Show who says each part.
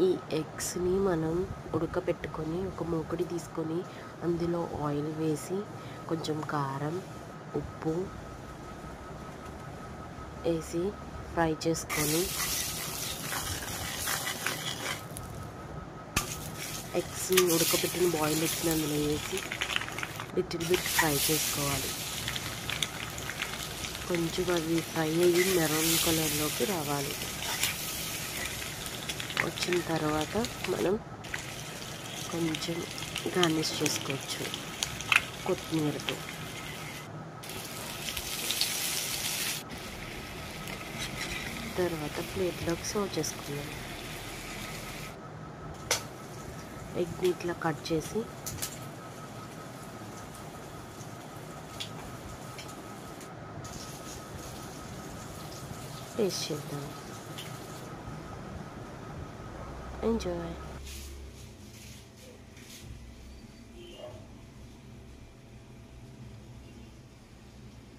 Speaker 1: ఈ ఎగ్స్ని మనం ఉడకపెట్టుకొని ఒక మూకుడి తీసుకొని అందులో ఆయిల్ వేసి కొంచెం కారం, ఉప్పు వేసి ఫ్రై చేసుకొని ఎగ్స్ని ఉడకబెట్టిన బాయిల్ ఎగ్స్ని అందులో వేసి లిటిల్ బిట్ ఫ్రై చేసుకోవాలి. కొంచెం అవి ఫ్రై అయ్యి మెరూన్ కలర్లోకి రావాలి. వచ్చిన తర్వాత మనం కొంచెం గార్నిష్ చేసుకోవచ్చు కొత్తిమీరతో. తర్వాత ప్లేట్లోకి సర్వ్ చేసుకుందాం. ఎగ్ని ఇట్లా కట్ చేసి టేస్ట్ చేద్దాం. Enjoy.